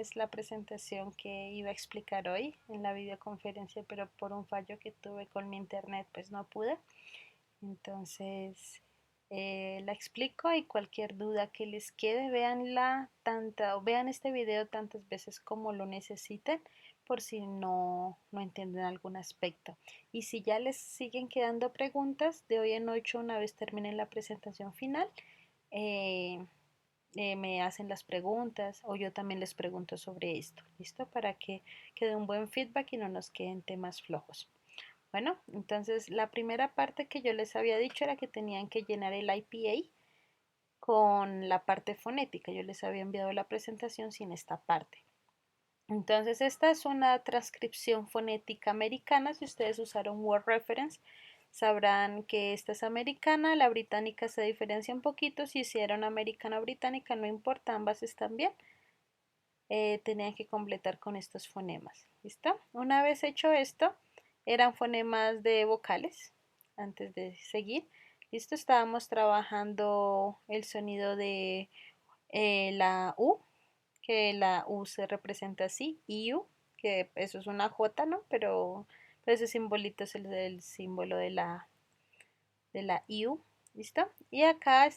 es la presentación que iba a explicar hoy en la videoconferencia, pero por un fallo que tuve con mi internet, pues no pude. Entonces, la explico y cualquier duda que les quede, vean este video tantas veces como lo necesiten por si no entienden algún aspecto. Y si ya les siguen quedando preguntas, de hoy en 8, una vez terminen la presentación final, eh, me hacen las preguntas o yo también les pregunto sobre esto, ¿listo? Para que quede un buen feedback y no nos queden temas flojos. Bueno, entonces la primera parte que yo les había dicho era que tenían que llenar el IPA con la parte fonética. Yo les había enviado la presentación sin esta parte. Entonces esta es una transcripción fonética americana. Si ustedes usaron Word Reference, sabrán que esta es americana, la británica se diferencia un poquito. Si hicieron americana o británica, no importa, ambas están bien. Tenían que completar con estos fonemas. ¿Listo? Una vez hecho esto, eran fonemas de vocales. Antes de seguir, listo, estábamos trabajando el sonido de la U, que la U se representa así, IU, que eso es una J, ¿no? Pero ese simbolito es el símbolo de la IU. ¿Listo? Y acá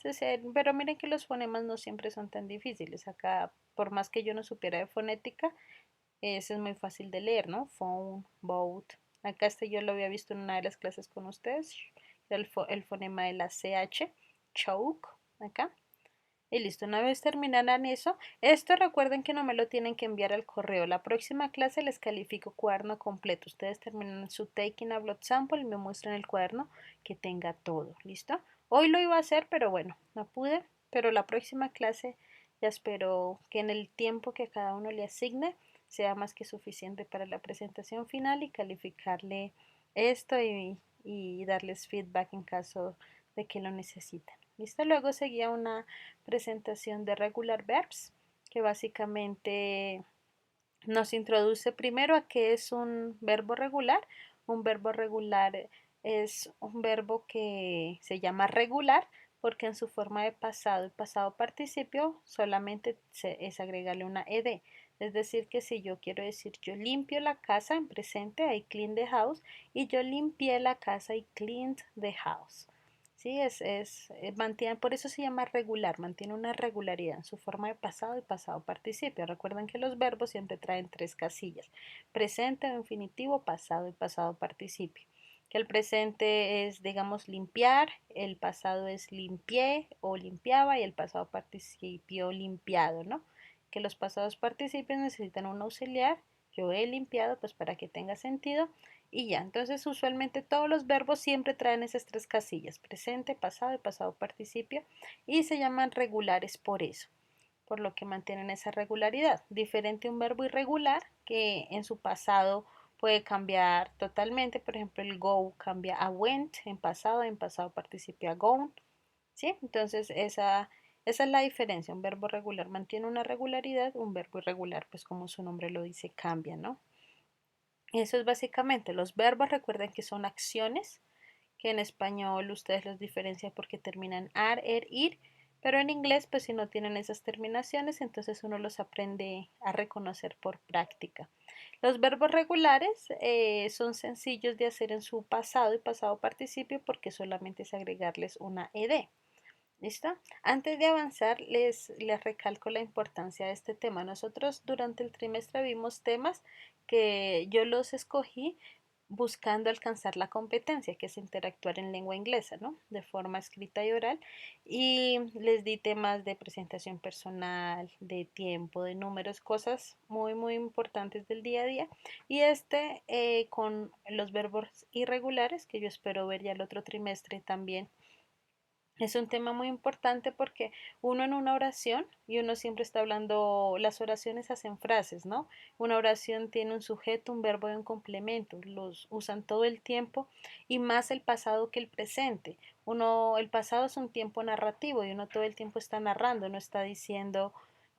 pero miren que los fonemas no siempre son tan difíciles. Acá, por más que yo no supiera de fonética, ese es muy fácil de leer, ¿no? Phone, boat. Acá yo lo había visto en una de las clases con ustedes. El fonema de la CH, choke, acá. Y listo, una vez terminarán eso, esto recuerden que no me lo tienen que enviar al correo. La próxima clase les califico cuaderno completo. Ustedes terminan su taking a blood sample y me muestran el cuaderno que tenga todo. ¿Listo? Hoy lo iba a hacer, pero bueno, no pude. Pero la próxima clase ya espero que en el tiempo que cada uno le asigne sea más que suficiente para la presentación final y calificarle esto y darles feedback en caso de que lo necesiten. ¿Listo? Luego seguía una presentación de regular verbs, que básicamente nos introduce primero a qué es un verbo regular. Un verbo regular es un verbo que se llama regular porque en su forma de pasado y pasado participio solamente es agregarle una ed. Es decir, que si yo quiero decir yo limpio la casa en presente, I clean the house, y yo limpié la casa, I cleaned the house. Sí, mantiene, por eso se llama regular, mantiene una regularidad en su forma de pasado y pasado participio. Recuerden que los verbos siempre traen tres casillas: presente o infinitivo, pasado y pasado participio. Que el presente es, digamos, limpiar, el pasado es limpié o limpiaba y el pasado participio limpiado, ¿no? Que los pasados participios necesitan un auxiliar. Yo he limpiado, pues para que tenga sentido, y ya. Entonces usualmente todos los verbos siempre traen esas tres casillas: presente, pasado y pasado participio, y se llaman regulares por eso, por lo que mantienen esa regularidad. Diferente a un verbo irregular que en su pasado puede cambiar totalmente. Por ejemplo, el go cambia a went en pasado participio a gone. ¿Sí? Entonces esa es la diferencia. Un verbo regular mantiene una regularidad, un verbo irregular, pues como su nombre lo dice, cambia, ¿no? Eso es básicamente los verbos. Recuerden que son acciones, que en español ustedes los diferencian porque terminan ar, er, ir, pero en inglés pues si no tienen esas terminaciones, entonces uno los aprende a reconocer por práctica. Los verbos regulares son sencillos de hacer en su pasado y pasado participio porque solamente es agregarles una ed. ¿Listo? Antes de avanzar, les recalco la importancia de este tema. Nosotros durante el trimestre vimos temas que yo los escogí buscando alcanzar la competencia, que es interactuar en lengua inglesa, ¿no? De forma escrita y oral. Y les di temas de presentación personal, de tiempo, de números, cosas muy, muy importantes del día a día. Y con los verbos irregulares, que yo espero ver ya el otro trimestre también, es un tema muy importante porque uno en una oración, y uno siempre está hablando, las oraciones hacen frases, ¿no? Una oración tiene un sujeto, un verbo y un complemento, los usan todo el tiempo y más el pasado que el presente. El pasado es un tiempo narrativo y uno todo el tiempo está narrando, no está diciendo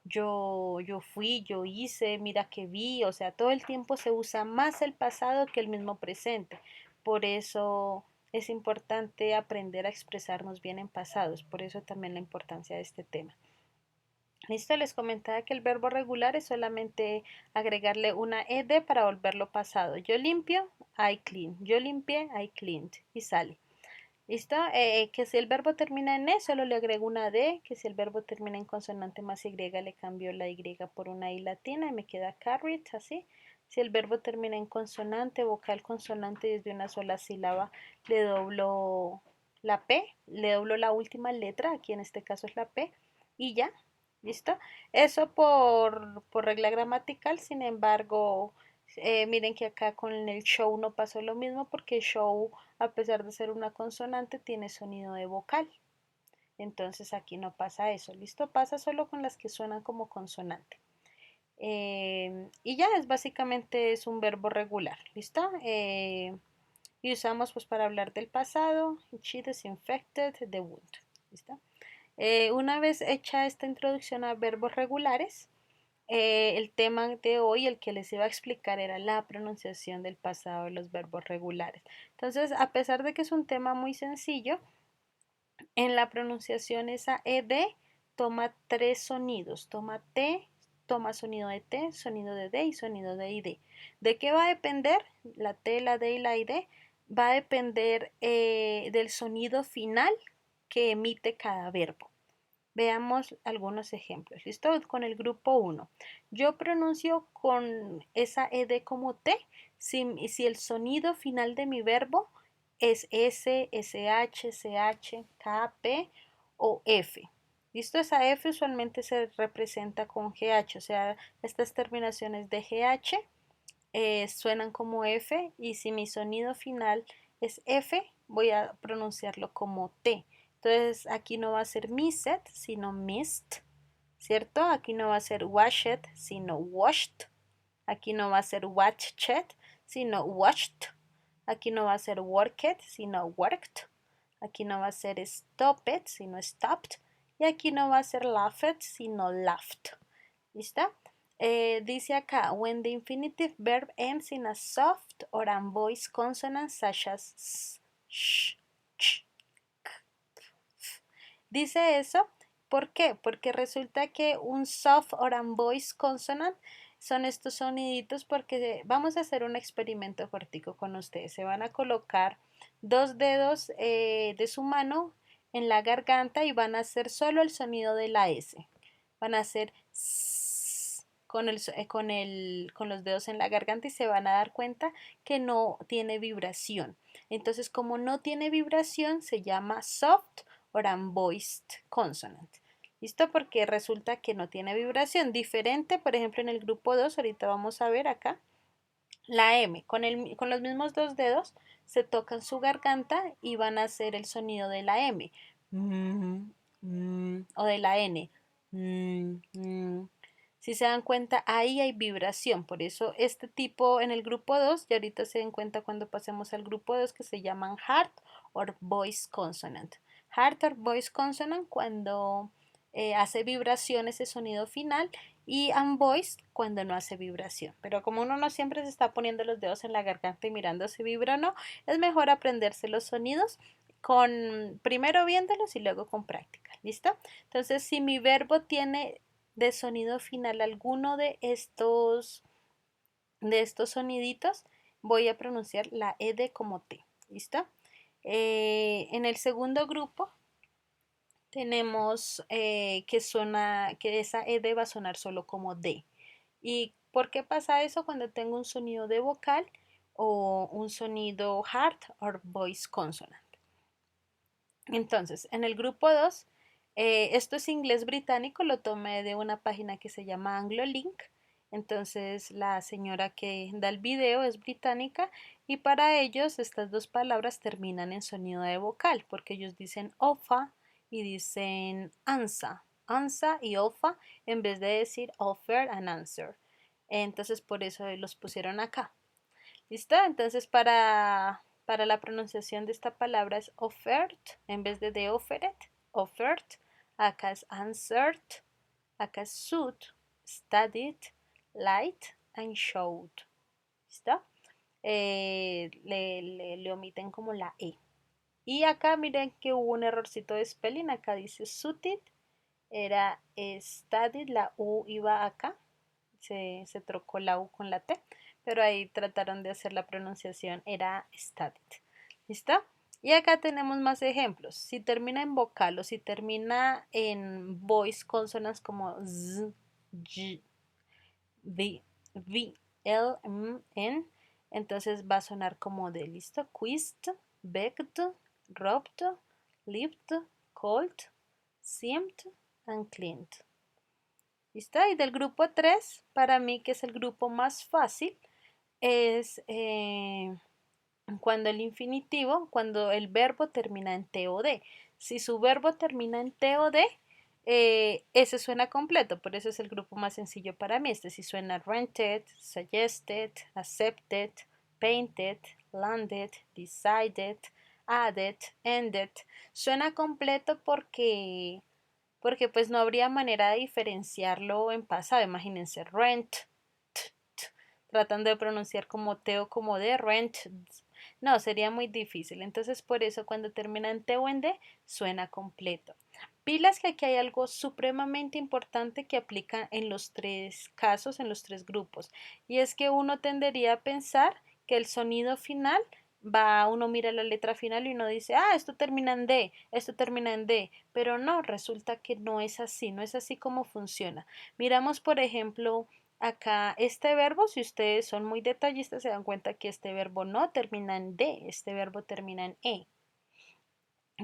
yo fui, yo hice, mira que vi, o sea, todo el tiempo se usa más el pasado que el mismo presente. Por eso es importante aprender a expresarnos bien en pasados, por eso también la importancia de este tema. Listo, les comentaba que el verbo regular es solamente agregarle una ed para volverlo pasado. Yo limpio, I clean. Yo limpié, I cleaned. Y sale. ¿Listo? Que si el verbo termina en E, solo le agrego una D. Que si el verbo termina en consonante más Y, le cambio la Y por una I latina y me queda carried, así. Si el verbo termina en consonante, vocal, consonante desde una sola sílaba, le doblo la P, le doblo la última letra, aquí en este caso es la P, y ya, ¿listo? Eso por regla gramatical, sin embargo, miren que acá con el show no pasó lo mismo porque show, a pesar de ser una consonante, tiene sonido de vocal. Entonces aquí no pasa eso, ¿listo? Pasa solo con las que suenan como consonante. Y ya es básicamente es un verbo regular, ¿listo? Y usamos pues para hablar del pasado, she disinfected the wound, ¿listo? Una vez hecha esta introducción a verbos regulares, el tema de hoy, el que les iba a explicar, era la pronunciación del pasado de los verbos regulares. Entonces, a pesar de que es un tema muy sencillo, en la pronunciación esa ed toma tres sonidos. Toma T, toma sonido de T, sonido de D y sonido de ID. ¿De qué va a depender? La T, la D y la ID va a depender del sonido final que emite cada verbo. Veamos algunos ejemplos. ¿Listo? Con el grupo uno. Yo pronuncio con esa ed como T si el sonido final de mi verbo es S, SH, CH, K, P o F. ¿Listo? Esa F usualmente se representa con GH, o sea, estas terminaciones de GH suenan como F y si mi sonido final es F, voy a pronunciarlo como T. Entonces aquí no va a ser missed, sino missed, ¿cierto? Aquí no va a ser washed, sino washed. Aquí no va a ser watched, sino watched. Aquí no va a ser worked, sino worked. Aquí no va a ser stopped, sino stopped. Y aquí no va a ser laughed, sino laughed. ¿Listo? Dice acá, when the infinitive verb ends in a soft or unvoiced consonant such as s, sh, ch, k, f. Dice eso, ¿por qué? Porque resulta que un soft or unvoiced consonant son estos soniditos porque vamos a hacer un experimento cortico con ustedes. Se van a colocar dos dedos de su mano en la garganta y van a hacer solo el sonido de la S. Van a hacer s con los dedos en la garganta y se van a dar cuenta que no tiene vibración. Entonces, como no tiene vibración, se llama soft or unvoiced consonant. ¿Listo? Porque resulta que no tiene vibración. Diferente, por ejemplo, en el grupo 2, ahorita vamos a ver acá, la M. Con los mismos dos dedos se tocan su garganta y van a hacer el sonido de la M. O de la N. Si se dan cuenta, ahí hay vibración. Por eso este tipo en el grupo 2, y ahorita se den cuenta cuando pasemos al grupo 2, que se llaman heart or voice consonant. Heart or voice consonant cuando hace vibración ese sonido final y unvoiced cuando no hace vibración. Pero como uno no siempre se está poniendo los dedos en la garganta y mirando si vibra o no, es mejor aprenderse los sonidos con primero viéndolos y luego con práctica. ¿Listo? Entonces, si mi verbo tiene de sonido final alguno de estos soniditos, voy a pronunciar la ed como T. ¿Listo? En el segundo grupo tenemos que esa ed va a sonar solo como D. ¿Y por qué pasa eso cuando tengo un sonido de vocal o un sonido hard or voice consonant? Entonces, en el grupo 2, esto es inglés británico, lo tomé de una página que se llama AngloLink. Entonces, la señora que da el video es británica y para ellos estas dos palabras terminan en sonido de vocal, porque ellos dicen ofa y dicen ansa, ansa y ofa en vez de decir offer and answer. Entonces, por eso los pusieron acá. ¿Listo? Entonces, para la pronunciación de esta palabra es offered en vez de offered, offered. Acá es answered, acá es suit, studied, light and showed. ¿Listo? Le omiten como la E. Y acá miren que hubo un errorcito de spelling. Acá dice suited era studied, la U iba acá, se trocó la U con la T, pero ahí trataron de hacer la pronunciación, era studied. ¿Listo? Y acá tenemos más ejemplos. Si termina en vocal o si termina en voice consonants como Z, J, V, V, L, M, N, entonces va a sonar como de, ¿listo? Quist, begged, robbed, lived, called, seemed, and cleaned. ¿Listo? Y del grupo 3, para mí que es el grupo más fácil, es cuando el infinitivo, cuando el verbo termina en T o D. Si su verbo termina en T o D, ese suena completo, por eso es el grupo más sencillo para mí. Este sí suena rented, suggested, accepted, painted, landed, decided, added, ended. Suena completo porque pues no habría manera de diferenciarlo en pasado. Imagínense, rent, tratando de pronunciar como T o como D, rent. No, sería muy difícil. Entonces, por eso cuando termina en T o en D, suena completo. Pilas que aquí hay algo supremamente importante que aplica en los tres casos, en los tres grupos. Y es que uno tendería a pensar que el sonido final uno mira la letra final y uno dice, ah, esto termina en D, esto termina en D, pero no, resulta que no es así, no es así como funciona. Miramos, por ejemplo, acá este verbo, si ustedes son muy detallistas, se dan cuenta que este verbo no termina en D, este verbo termina en E.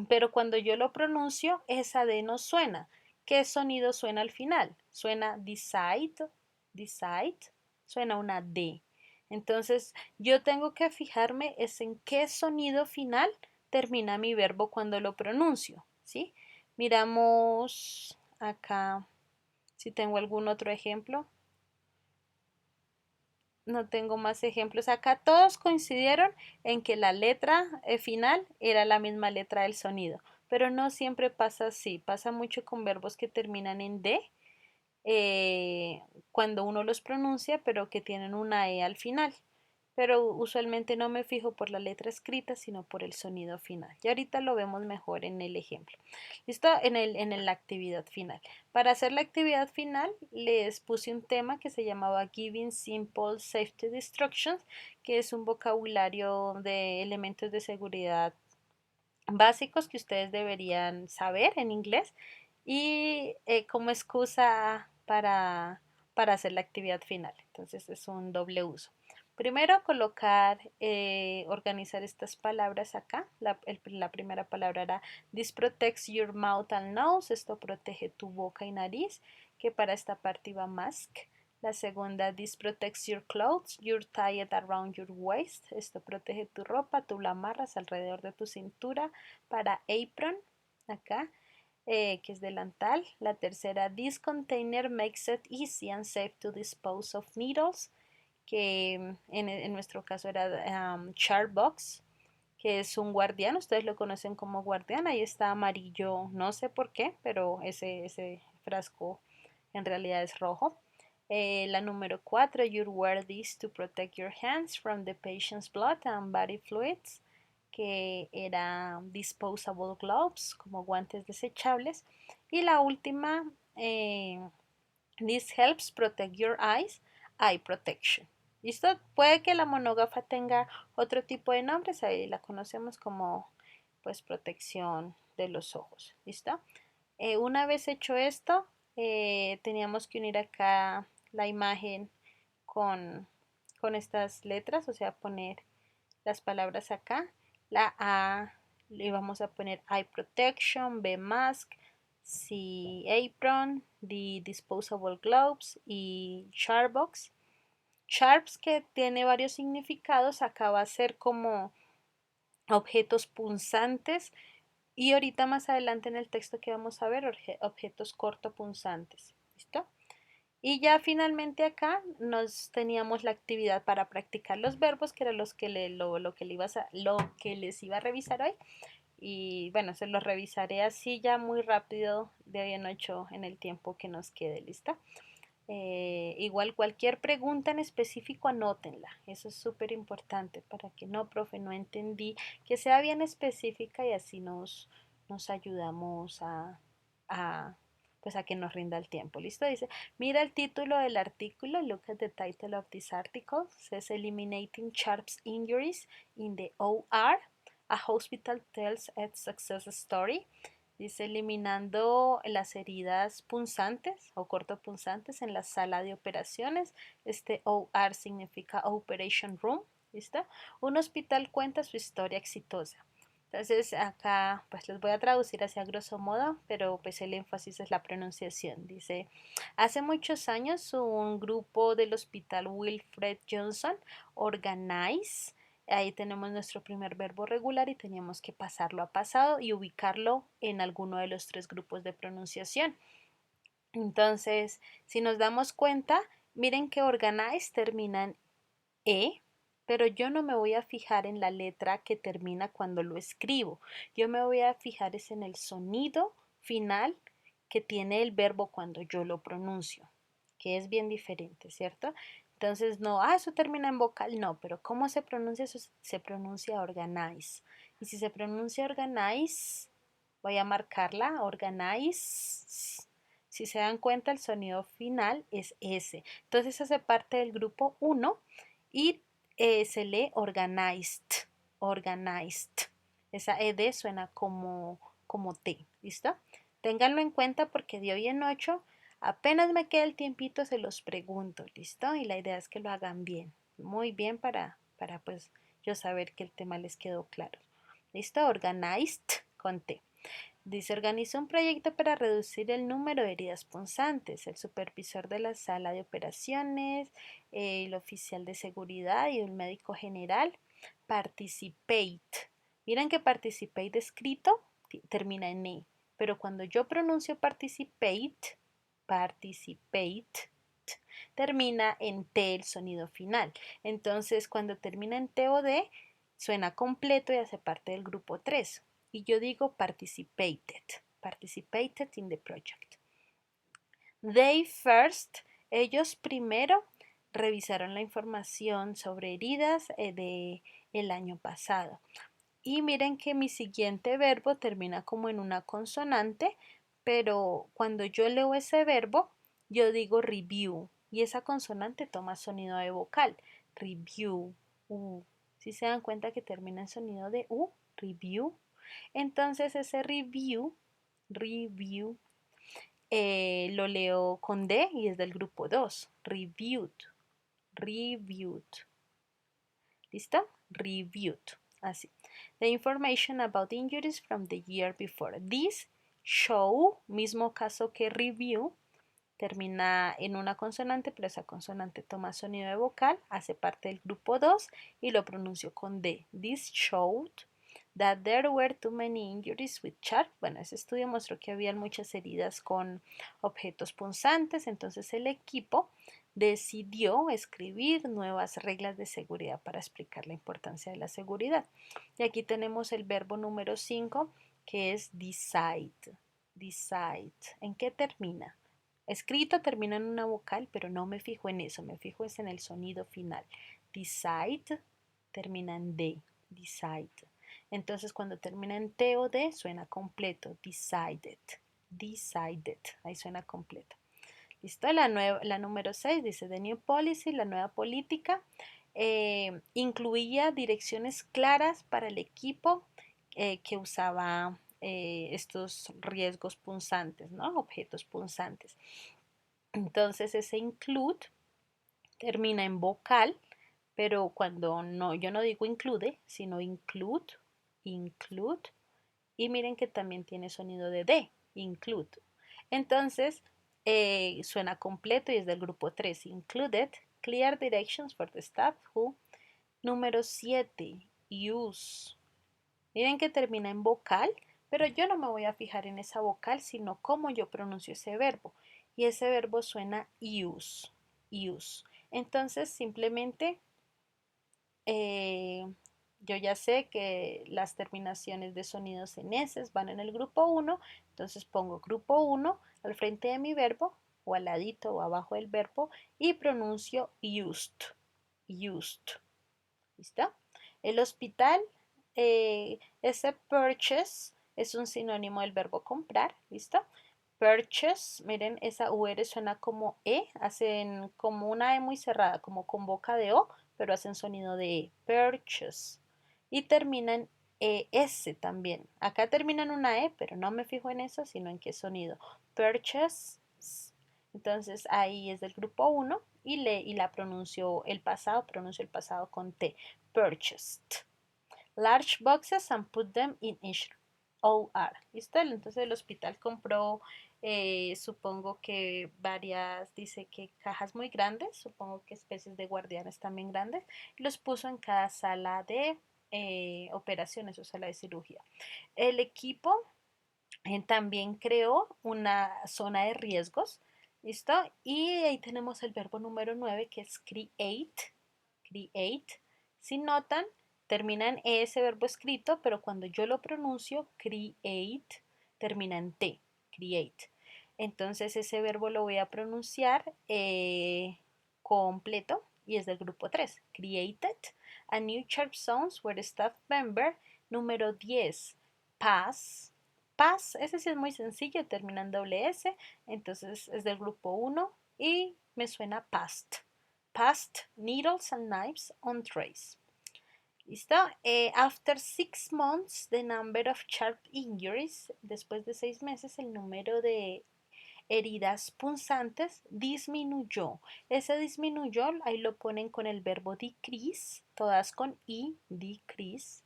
Pero cuando yo lo pronuncio, esa D no suena. ¿Qué sonido suena al final? Suena decide, decide, suena una D. Entonces, yo tengo que fijarme es en qué sonido final termina mi verbo cuando lo pronuncio, ¿sí? Miramos acá si tengo algún otro ejemplo. No tengo más ejemplos. Acá todos coincidieron en que la letra final era la misma letra del sonido, pero no siempre pasa así. Pasa mucho con verbos que terminan en D eh, cuando uno los pronuncia, pero que tienen una E al final. Pero usualmente no me fijo por la letra escrita, sino por el sonido final. Y ahorita lo vemos mejor en el ejemplo. ¿Listo? En la actividad final. Para hacer la actividad final, les puse un tema que se llamaba Giving Simple Safety Instructions, que es un vocabulario de elementos de seguridad básicos que ustedes deberían saber en inglés y como excusa para hacer la actividad final. Entonces es un doble uso. Primero colocar, organizar estas palabras acá. La primera palabra era This protects your mouth and nose. Esto protege tu boca y nariz, que para esta parte iba mask. La segunda, this protects your clothes, you're tied around your waist. Esto protege tu ropa, tú la amarras alrededor de tu cintura. Para apron, acá, que es delantal. La tercera, this container makes it easy and safe to dispose of needles, que en nuestro caso era chart box, que es un guardián, ustedes lo conocen como guardián, ahí está amarillo, no sé por qué, pero ese frasco en realidad es rojo. La número 4, you wear this to protect your hands from the patient's blood and body fluids, que era disposable gloves, como guantes desechables. Y la última, this helps protect your eyes, eye protection. ¿Listo? Puede que la monógrafa tenga otro tipo de nombres, ahí la conocemos como pues protección de los ojos. ¿Listo? Una vez hecho esto, teníamos que unir acá la imagen con, con estas letras, o sea, poner las palabras acá. La A le vamos a poner eye protection, B mask, C apron, D disposable gloves y sharp box. Sharps que tiene varios significados, acá va a ser como objetos punzantes y ahorita más adelante en el texto que vamos a ver, objetos cortopunzantes. ¿Listo? Y ya finalmente acá nos teníamos la actividad para practicar los verbos, que era lo que les iba a revisar hoy. Y bueno, se los revisaré así ya muy rápido de hoy en 8 en el tiempo que nos quede, ¿lista? Igual cualquier pregunta en específico anótenla, eso es súper importante para que no, profe, no entendí, que sea bien específica y así nos ayudamos a pues a que nos rinda el tiempo. ¿Listo? Dice, mira el título del artículo, look at the title of this article, says Eliminating Sharp Injuries in the OR, a hospital tells its success story. Dice, eliminando las heridas punzantes o cortopunzantes en la sala de operaciones. Este OR significa Operation Room. ¿Listo? Un hospital cuenta su historia exitosa. Entonces acá pues les voy a traducir hacia grosso modo, pero pues el énfasis es la pronunciación. Dice, hace muchos años un grupo del hospital Wilfred Johnson Organize, ahí tenemos nuestro primer verbo regular y teníamos que pasarlo a pasado y ubicarlo en alguno de los tres grupos de pronunciación. Entonces, si nos damos cuenta, miren que Organize termina en E, pero yo no me voy a fijar en la letra que termina cuando lo escribo. Yo me voy a fijar es en el sonido final que tiene el verbo cuando yo lo pronuncio, que es bien diferente, ¿cierto? Entonces, no, eso termina en vocal, no, pero ¿cómo se pronuncia eso? Se pronuncia organize. Y si se pronuncia organize, voy a marcarla, organize. Si se dan cuenta, el sonido final es S. Entonces hace parte del grupo 1 y se lee organized, organized. Esa ed suena como T, ¿listo? Ténganlo en cuenta porque de hoy en 8 apenas me queda el tiempito, se los pregunto, ¿listo? Y la idea es que lo hagan bien, muy bien para pues yo saber que el tema les quedó claro. ¿Listo? Organized con T. Dice, organizó un proyecto para reducir el número de heridas punzantes. El supervisor de la sala de operaciones, el oficial de seguridad y el médico general. Participate. Miren que participate escrito termina en E, pero cuando yo pronuncio participate, termina en T el sonido final. Entonces, cuando termina en T o D, suena completo y hace parte del grupo 3. Y yo digo participated in the project. They first, ellos primero revisaron la información sobre heridas de el año pasado. Y miren que mi siguiente verbo termina como en una consonante, pero cuando yo leo ese verbo, yo digo review y esa consonante toma sonido de vocal. Review, U. Si se dan cuenta que termina en sonido de U, review. Entonces ese review, lo leo con D y es del grupo 2. Reviewed. ¿Listo? Reviewed. Así. The information about injuries from the year before. This show, mismo caso que review, termina en una consonante, pero esa consonante toma sonido de vocal, hace parte del grupo 2 y lo pronuncio con D. This showed that there were too many injuries with sharp. Bueno, ese estudio mostró que había muchas heridas con objetos punzantes, entonces el equipo decidió escribir nuevas reglas de seguridad para explicar la importancia de la seguridad. Y aquí tenemos el verbo número 5, que es decide. Decide. ¿En qué termina? Escrito termina en una vocal, pero no me fijo en eso, me fijo en el sonido final. Decide termina en D, decide. Entonces cuando termina en T o D suena completo, decided, decided, ahí suena completo. ¿Listo? La número 6 dice, The New Policy, la nueva política, incluía direcciones claras para el equipo que usaba estos riesgos punzantes, ¿no? Objetos punzantes. Entonces ese include termina en vocal, pero cuando no, yo no digo include, sino include, y miren que también tiene sonido de D, include. Entonces suena completo y es del grupo 3, included, clear directions for the staff who. Número 7, use. Miren que termina en vocal, pero yo no me voy a fijar en esa vocal, sino cómo yo pronuncio ese verbo. Y ese verbo suena use, use. Entonces simplemente yo ya sé que las terminaciones de sonidos en S van en el grupo 1, entonces pongo grupo 1 al frente de mi verbo o al ladito o abajo del verbo y pronuncio used, used. ¿Listo? El hospital, ese purchase es un sinónimo del verbo comprar, ¿listo? Purchase, miren, esa UR suena como E, hacen como una E muy cerrada, como con boca de O, pero hacen sonido de E. Purchase. Y terminan ES también. Acá terminan una E, pero no me fijo en eso, sino en qué sonido. Purchase. Entonces ahí es del grupo 1 y la pronunció el pasado con T. Purchased. Large boxes and put them in each OR. ¿Listo? Entonces el hospital compró, supongo que varias, dice que cajas muy grandes, supongo que especies de guardianes también grandes, y los puso en cada sala de operaciones o sala de cirugía. El equipo también creó una zona de riesgos, ¿listo? Y ahí tenemos el verbo número 9 que es create, create. Si notan, termina en ese verbo escrito, pero cuando yo lo pronuncio, create, termina en T, create. Entonces ese verbo lo voy a pronunciar completo y es del grupo 3. Created a new church zones where staff member número 10. Pass. Pass, ese sí es muy sencillo, termina en doble S, entonces es del grupo 1 y me suena past. Past needles and knives on trays. ¿Listo? After 6 months, the number of sharp injuries, después de 6 meses, el número de heridas punzantes disminuyó. Ese disminuyó, ahí lo ponen con el verbo decrease, todas con I, decrease.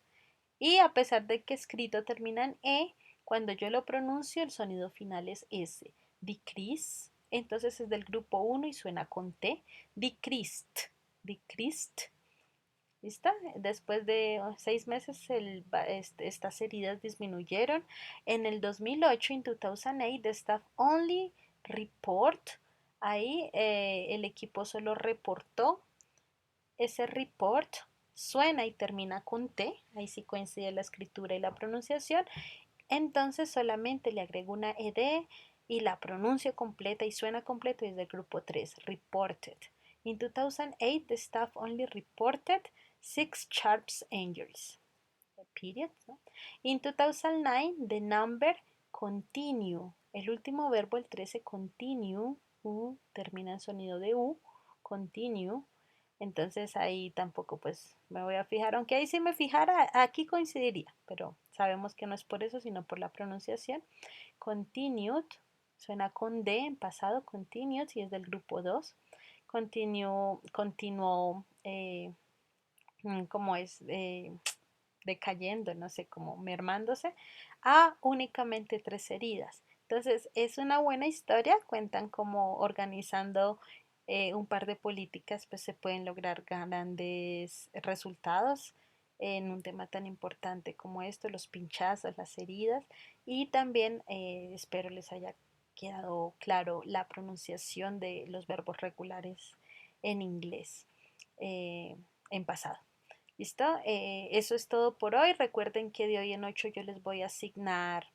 Y a pesar de que escrito termina en E, cuando yo lo pronuncio el sonido final es S. Decrease, entonces es del grupo 1 y suena con T. Decreased, decreased. ¿Listo? Después de 6 meses estas heridas disminuyeron. En el 2008, en 2008, the staff only report. Ahí el equipo solo reportó. Ese report suena y termina con T. Ahí sí coincide la escritura y la pronunciación. Entonces solamente le agrego una ed y la pronuncio completa y suena completo y es del grupo 3, reported. In 2008, the staff only reported 6 sharp injuries. Period, ¿no? In 2009, the number continue. El último verbo, el 13, continue, termina en sonido de U, continue. Entonces ahí tampoco pues me voy a fijar, aunque ahí si me fijara, aquí coincidiría, pero sabemos que no es por eso, sino por la pronunciación. Continued, suena con D en pasado, continued, y es del grupo 2. Continuó, como es, decayendo, no sé, como mermándose, a únicamente 3 heridas. Entonces, es una buena historia, cuentan como organizando un par de políticas, pues se pueden lograr grandes resultados en un tema tan importante como esto, los pinchazos, las heridas, y también espero les haya quedado claro la pronunciación de los verbos regulares en inglés en pasado. ¿Listo? Eso es todo por hoy. Recuerden que de hoy en 8 yo les voy a asignar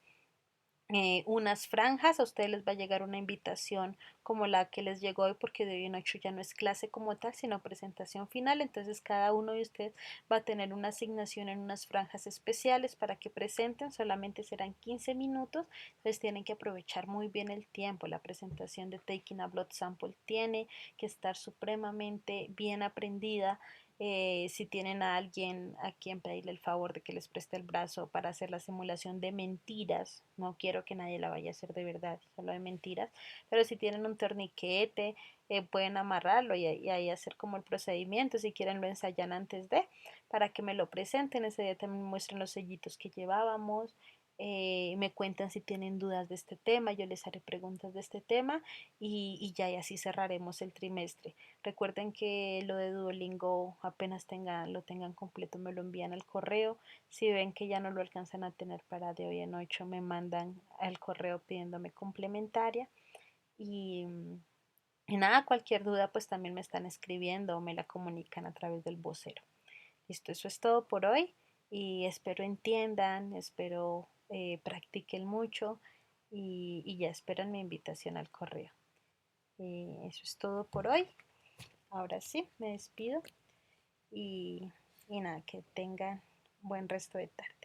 unas franjas. A ustedes les va a llegar una invitación como la que les llegó hoy porque de hoy en 8 ya no es clase como tal, sino presentación final. Entonces cada uno de ustedes va a tener una asignación en unas franjas especiales para que presenten. Solamente serán 15 minutos. Entonces tienen que aprovechar muy bien el tiempo. La presentación de Taking a Blood Sample tiene que estar supremamente bien aprendida. Si tienen a alguien a quien pedirle el favor de que les preste el brazo para hacer la simulación de mentiras, no quiero que nadie la vaya a hacer de verdad, solo de mentiras, pero si tienen un torniquete, pueden amarrarlo y ahí hacer como el procedimiento, si quieren lo ensayan antes de, para que me lo presenten, ese día también muestren los sellitos que llevábamos, me cuentan si tienen dudas de este tema, yo les haré preguntas de este tema y ya y así cerraremos el trimestre. Recuerden que lo de Duolingo apenas lo tengan completo me lo envían al correo. Si ven que ya no lo alcanzan a tener para de hoy en 8 me mandan al correo pidiéndome complementaria. Y, y nada, cualquier duda pues también me están escribiendo o me la comunican a través del vocero. Listo, eso es todo por hoy y espero entiendan, espero practiquen mucho y ya esperan mi invitación al correo. Eso es todo por hoy. Ahora sí, me despido y nada, que tengan buen resto de tarde.